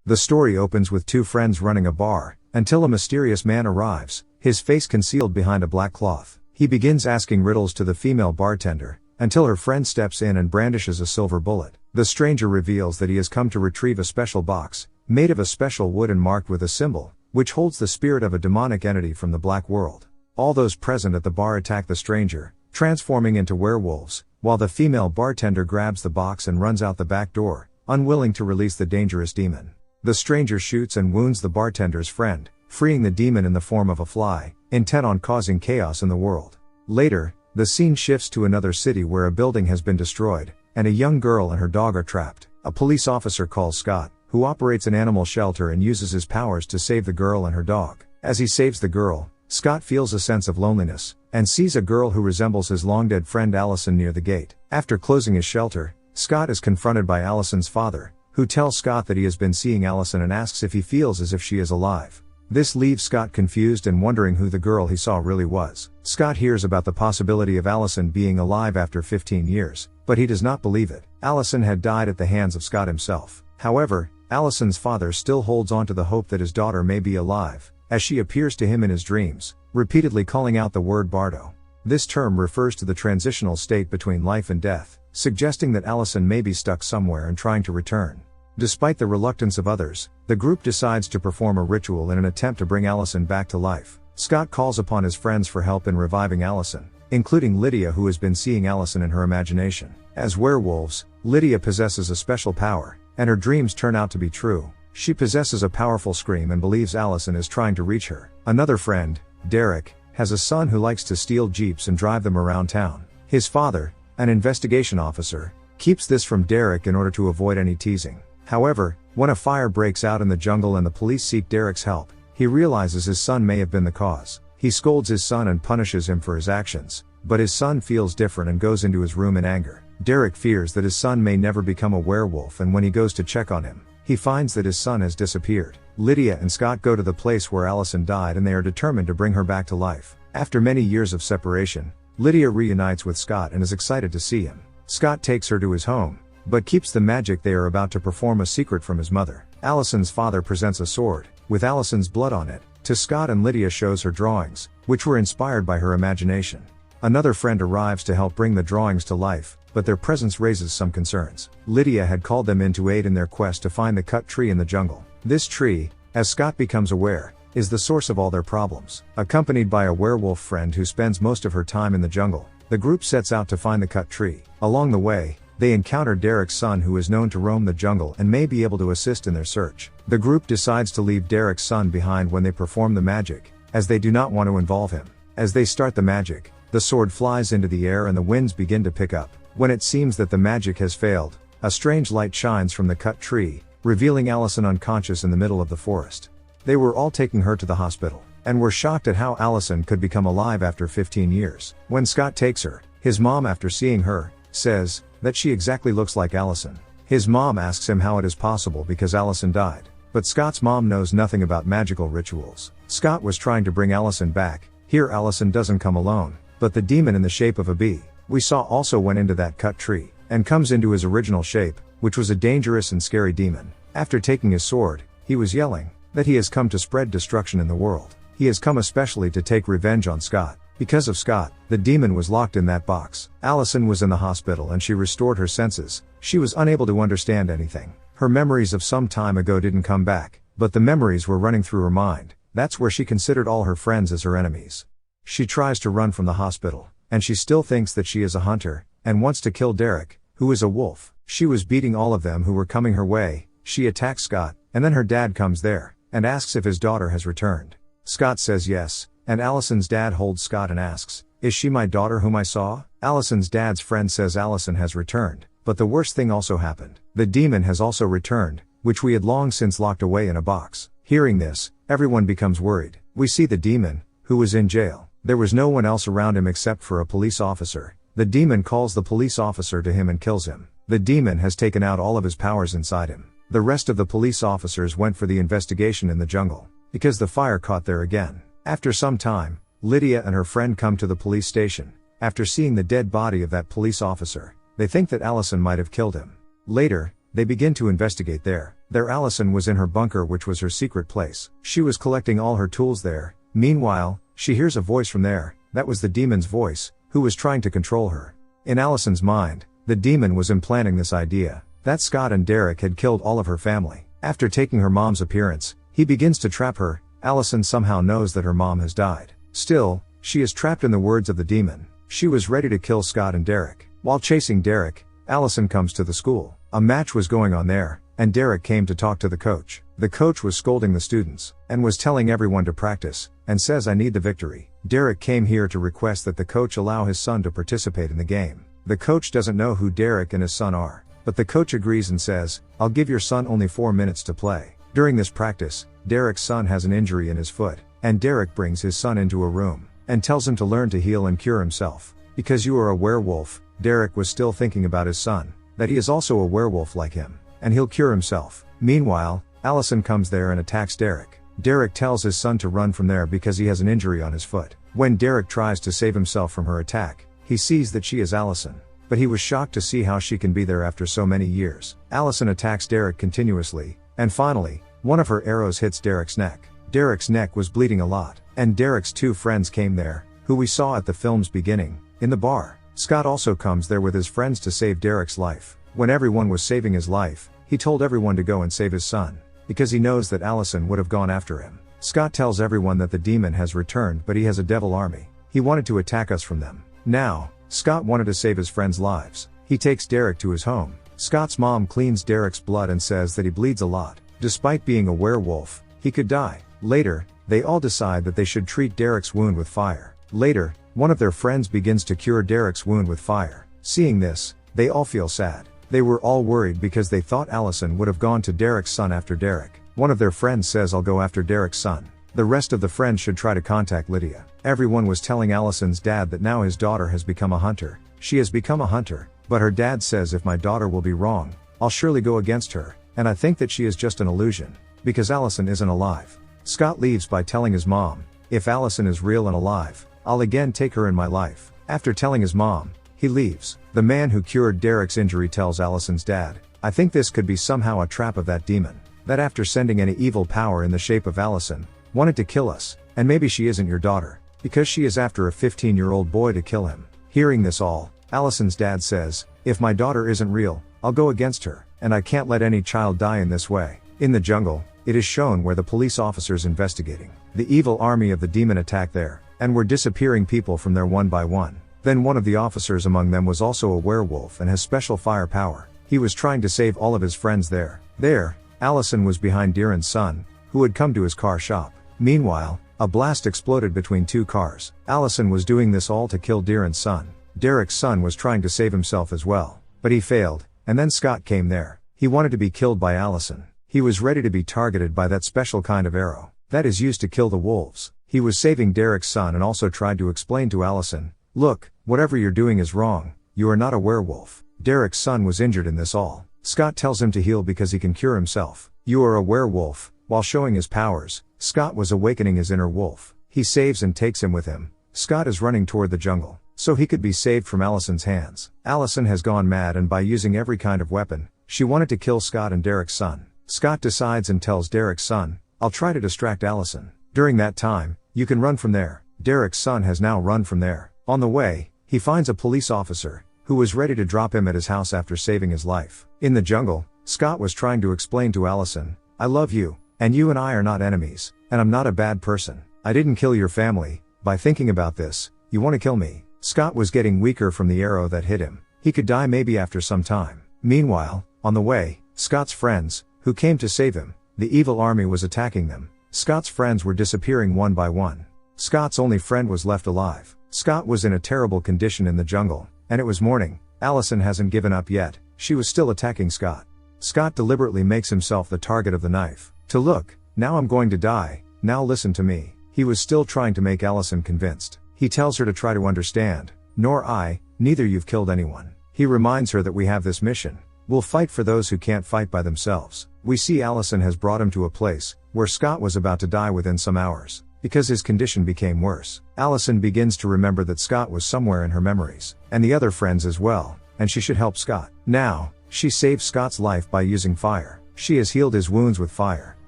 The story opens with two friends running a bar, until a mysterious man arrives, his face concealed behind a black cloth. He begins asking riddles to the female bartender, until her friend steps in and brandishes a silver bullet. The stranger reveals that he has come to retrieve a special box, made of a special wood and marked with a symbol, which holds the spirit of a demonic entity from the black world. All those present at the bar attack the stranger, transforming into werewolves, while the female bartender grabs the box and runs out the back door, unwilling to release the dangerous demon. The stranger shoots and wounds the bartender's friend, freeing the demon in the form of a fly, intent on causing chaos in the world. Later, the scene shifts to another city where a building has been destroyed, and a young girl and her dog are trapped. A police officer calls Scott, who operates an animal shelter and uses his powers to save the girl and her dog. As he saves the girl, Scott feels a sense of loneliness, and sees a girl who resembles his long-dead friend Allison near the gate. After closing his shelter, Scott is confronted by Allison's father, who tells Scott that he has been seeing Allison and asks if he feels as if she is alive. This leaves Scott confused and wondering who the girl he saw really was. Scott hears about the possibility of Allison being alive after 15 years, but he does not believe it. Allison had died at the hands of Scott himself. However, Allison's father still holds on to the hope that his daughter may be alive, as she appears to him in his dreams, repeatedly calling out the word Bardo. This term refers to the transitional state between life and death, suggesting that Allison may be stuck somewhere and trying to return. Despite the reluctance of others, the group decides to perform a ritual in an attempt to bring Allison back to life. Scott calls upon his friends for help in reviving Allison, including Lydia, who has been seeing Allison in her imagination. As werewolves, Lydia possesses a special power, and her dreams turn out to be true. She possesses a powerful scream and believes Allison is trying to reach her. Another friend, Derek, has a son who likes to steal Jeeps and drive them around town. His father, an investigation officer, keeps this from Derek in order to avoid any teasing. However, when a fire breaks out in the jungle and the police seek Derek's help, he realizes his son may have been the cause. He scolds his son and punishes him for his actions, but his son feels different and goes into his room in anger. Derek fears that his son may never become a werewolf, and when he goes to check on him, he finds that his son has disappeared. Lydia and Scott go to the place where Allison died and they are determined to bring her back to life. After many years of separation, Lydia reunites with Scott and is excited to see him. Scott takes her to his home, but keeps the magic they are about to perform a secret from his mother. Allison's father presents a sword, with Allison's blood on it, to Scott, and Lydia shows her drawings, which were inspired by her imagination. Another friend arrives to help bring the drawings to life, but their presence raises some concerns. Lydia had called them in to aid in their quest to find the cut tree in the jungle. This tree, as Scott becomes aware, is the source of all their problems. Accompanied by a werewolf friend who spends most of her time in the jungle, the group sets out to find the cut tree. Along the way, they encounter Derek's son, who is known to roam the jungle and may be able to assist in their search. The group decides to leave Derek's son behind when they perform the magic, as they do not want to involve him. As they start the magic, the sword flies into the air and the winds begin to pick up. When it seems that the magic has failed, a strange light shines from the cut tree, revealing Allison unconscious in the middle of the forest. They were all taking her to the hospital, and were shocked at how Allison could become alive after 15 years. When Scott takes her, his mom, after seeing her, says that she exactly looks like Allison. His mom asks him how it is possible because Allison died, but Scott's mom knows nothing about magical rituals. Scott was trying to bring Allison back. Here Allison doesn't come alone, but the demon in the shape of a bee we saw also went into that cut tree, and comes into his original shape, which was a dangerous and scary demon. After taking his sword, he was yelling that he has come to spread destruction in the world. He has come especially to take revenge on Scott. Because of Scott, the demon was locked in that box. Allison was in the hospital and she restored her senses. She was unable to understand anything. Her memories of some time ago didn't come back, but the memories were running through her mind. That's where she considered all her friends as her enemies. She tries to run from the hospital, and she still thinks that she is a hunter, and wants to kill Derek, who is a wolf. She was beating all of them who were coming her way. She attacks Scott, and then her dad comes there, and asks if his daughter has returned. Scott says yes, and Allison's dad holds Scott and asks, "Is she my daughter whom I saw?" Allison's dad's friend says Allison has returned, but the worst thing also happened. The demon has also returned, which we had long since locked away in a box. Hearing this, everyone becomes worried. We see the demon, who was in jail. There was no one else around him except for a police officer. The demon calls the police officer to him and kills him. The demon has taken out all of his powers inside him. The rest of the police officers went for the investigation in the jungle, because the fire caught there again. After some time, Lydia and her friend come to the police station. After seeing the dead body of that police officer, they think that Allison might have killed him. Later, they begin to investigate there. There Allison was in her bunker, which was her secret place. She was collecting all her tools there. Meanwhile, she hears a voice from there. That was the demon's voice, who was trying to control her. In Allison's mind, the demon was implanting this idea, that Scott and Derek had killed all of her family. After taking her mom's appearance, he begins to trap her. Allison somehow knows that her mom has died. Still, she is trapped in the words of the demon. She was ready to kill Scott and Derek. While chasing Derek, Allison comes to the school. A match was going on there, and Derek came to talk to the coach. The coach was scolding the students, and was telling everyone to practice, and says, "I need the victory." Derek came here to request that the coach allow his son to participate in the game. The coach doesn't know who Derek and his son are, but the coach agrees and says, "I'll give your son only 4 minutes to play." During this practice, Derek's son has an injury in his foot, and Derek brings his son into a room, and tells him to learn to heal and cure himself. Because you are a werewolf, Derek was still thinking about his son, that he is also a werewolf like him, and he'll cure himself. Meanwhile, Allison comes there and attacks Derek. Derek tells his son to run from there because he has an injury on his foot. When Derek tries to save himself from her attack, he sees that she is Allison, but he was shocked to see how she can be there after so many years. Allison attacks Derek continuously, and finally, one of her arrows hits Derek's neck. Derek's neck was bleeding a lot, and Derek's 2 friends came there, who we saw at the film's beginning, in the bar. Scott also comes there with his friends to save Derek's life. When everyone was saving his life, he told everyone to go and save his son, because he knows that Allison would have gone after him. Scott tells everyone that the demon has returned, but he has a devil army. He wanted to attack us from them. Now, Scott wanted to save his friends' lives. He takes Derek to his home. Scott's mom cleans Derek's blood and says that he bleeds a lot. Despite being a werewolf, he could die. Later, they all decide that they should treat Derek's wound with fire. Later, one of their friends begins to cure Derek's wound with fire. Seeing this, they all feel sad. They were all worried because they thought Allison would have gone to Derek's son after Derek. One of their friends says, "I'll go after Derek's son." The rest of the friends should try to contact Lydia. Everyone was telling Allison's dad that now his daughter has become a hunter. She has become a hunter, but her dad says, "If my daughter will be wrong, I'll surely go against her, and I think that she is just an illusion, because Allison isn't alive." Scott leaves by telling his mom, "If Allison is real and alive, I'll again take her in my life." After telling his mom, he leaves. The man who cured Derek's injury tells Allison's dad, "I think this could be somehow a trap of that demon, that after sending any evil power in the shape of Allison, wanted to kill us, and maybe she isn't your daughter, because she is after a 15-year-old boy to kill him." Hearing this all, Allison's dad says, "If my daughter isn't real, I'll go against her, and I can't let any child die in this way." In the jungle, it is shown where the police officers investigating the evil army of the demon attacked there, and were disappearing people from there one by one. Then one of the officers among them was also a werewolf and has special fire power. He was trying to save all of his friends there. There, Allison was behind Darren's son, who had come to his car shop. Meanwhile, a blast exploded between 2 cars. Allison was doing this all to kill Darren's son. Derek's son was trying to save himself as well, but he failed, and then Scott came there. He wanted to be killed by Allison. He was ready to be targeted by that special kind of arrow that is used to kill the wolves. He was saving Derek's son and also tried to explain to Allison, "Look, whatever you're doing is wrong. You are not a werewolf." Derek's son was injured in this all. Scott tells him to heal because he can cure himself. "You are a werewolf." While showing his powers, Scott was awakening his inner wolf. He saves and takes him with him. Scott is running toward the jungle, so he could be saved from Allison's hands. Allison has gone mad, and by using every kind of weapon, she wanted to kill Scott and Derek's son. Scott decides and tells Derek's son, "I'll try to distract Allison. During that time, you can run from there." Derek's son has now run from there. On the way, he finds a police officer, who was ready to drop him at his house after saving his life. In the jungle, Scott was trying to explain to Allison, "I love you, and you and I are not enemies, and I'm not a bad person. I didn't kill your family. By thinking about this, you want to kill me." Scott was getting weaker from the arrow that hit him. He could die maybe after some time. Meanwhile, on the way, Scott's friends, who came to save him, the evil army was attacking them. Scott's friends were disappearing one by one. Scott's only friend was left alive. Scott was in a terrible condition in the jungle, and it was morning. Allison hasn't given up yet. She was still attacking Scott. Scott deliberately makes himself the target of the knife. "To look, now I'm going to die, now listen to me." He was still trying to make Allison convinced. He tells her to try to understand. "Nor I, neither you've killed anyone." He reminds her that we have this mission. We'll fight for those who can't fight by themselves. We see Allison has brought him to a place where Scott was about to die within some hours, because his condition became worse. Allison begins to remember that Scott was somewhere in her memories, and the other friends as well, and she should help Scott. Now, she saves Scott's life by using fire. She has healed his wounds with fire.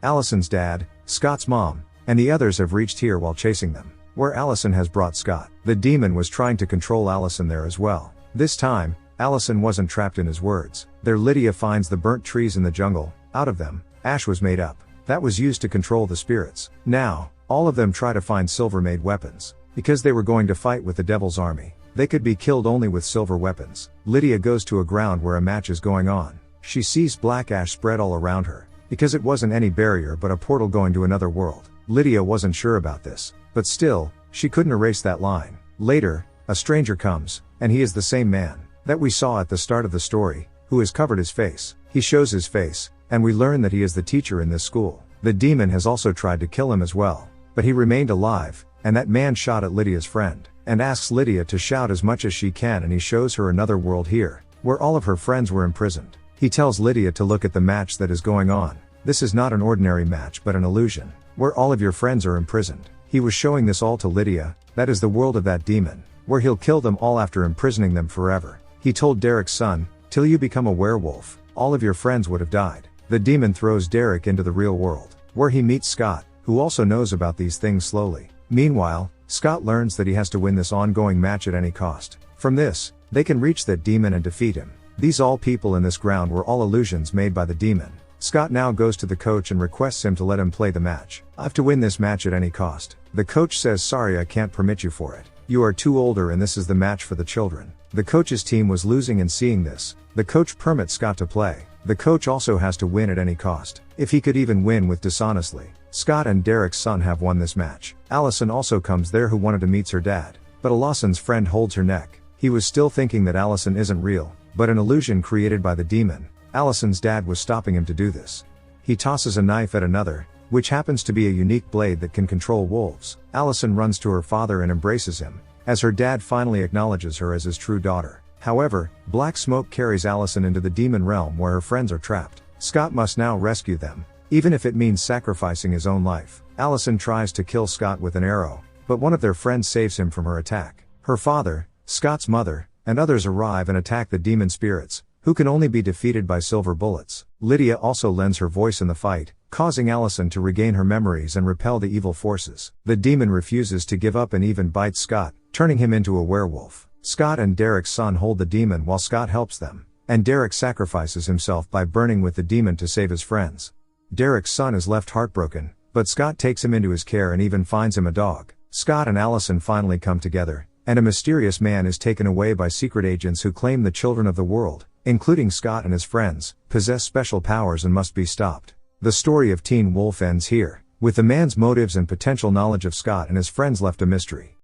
Allison's dad, Scott's mom, and the others have reached here while chasing them, where Allison has brought Scott. The demon was trying to control Allison there as well. This time, Allison wasn't trapped in his words. There Lydia finds the burnt trees in the jungle. Out of them, ash was made up. That was used to control the spirits. Now, all of them try to find silver-made weapons. Because they were going to fight with the devil's army, they could be killed only with silver weapons. Lydia goes to a ground where a match is going on. She sees black ash spread all around her. Because it wasn't any barrier but a portal going to another world. Lydia wasn't sure about this, but still, she couldn't erase that line. Later, a stranger comes, and he is the same man that we saw at the start of the story, who has covered his face. He shows his face, and we learn that he is the teacher in this school. The demon has also tried to kill him as well, but he remained alive, and that man shot at Lydia's friend, and asks Lydia to shout as much as she can, and he shows her another world here, where all of her friends were imprisoned. He tells Lydia to look at the match that is going on. This is not an ordinary match but an illusion, where all of your friends are imprisoned. He was showing this all to Lydia. That is the world of that demon, where he'll kill them all after imprisoning them forever. He told Derek's son, till you become a werewolf, all of your friends would have died. The demon throws Derek into the real world, where he meets Scott, who also knows about these things slowly. Meanwhile, Scott learns that he has to win this ongoing match at any cost. From this, they can reach that demon and defeat him. These all people in this ground were all illusions made by the demon. Scott now goes to the coach and requests him to let him play the match. I have to win this match at any cost. The coach says sorry, I can't permit you for it. You are too older and this is the match for the children. The coach's team was losing, and seeing this, the coach permits Scott to play. The coach also has to win at any cost. If he could even win with dishonestly. Scott and Derek's son have won this match. Allison also comes there, who wanted to meet her dad. But Allison's friend holds her neck. He was still thinking that Allison isn't real, but an illusion created by the demon. Allison's dad was stopping him to do this. He tosses a knife at another, which happens to be a unique blade that can control wolves. Allison runs to her father and embraces him, as her dad finally acknowledges her as his true daughter. However, black smoke carries Allison into the demon realm where her friends are trapped. Scott must now rescue them, even if it means sacrificing his own life. Allison tries to kill Scott with an arrow, but one of their friends saves him from her attack. Her father, Scott's mother, and others arrive and attack the demon spirits, who can only be defeated by silver bullets. Lydia also lends her voice in the fight, causing Allison to regain her memories and repel the evil forces. The demon refuses to give up and even bites Scott, turning him into a werewolf. Scott and Derek's son hold the demon while Scott helps them, and Derek sacrifices himself by burning with the demon to save his friends. Derek's son is left heartbroken, but Scott takes him into his care and even finds him a dog. Scott and Allison finally come together, and a mysterious man is taken away by secret agents who claim the children of the world, including Scott and his friends, possess special powers and must be stopped. The story of Teen Wolf ends here, with the man's motives and potential knowledge of Scott and his friends left a mystery.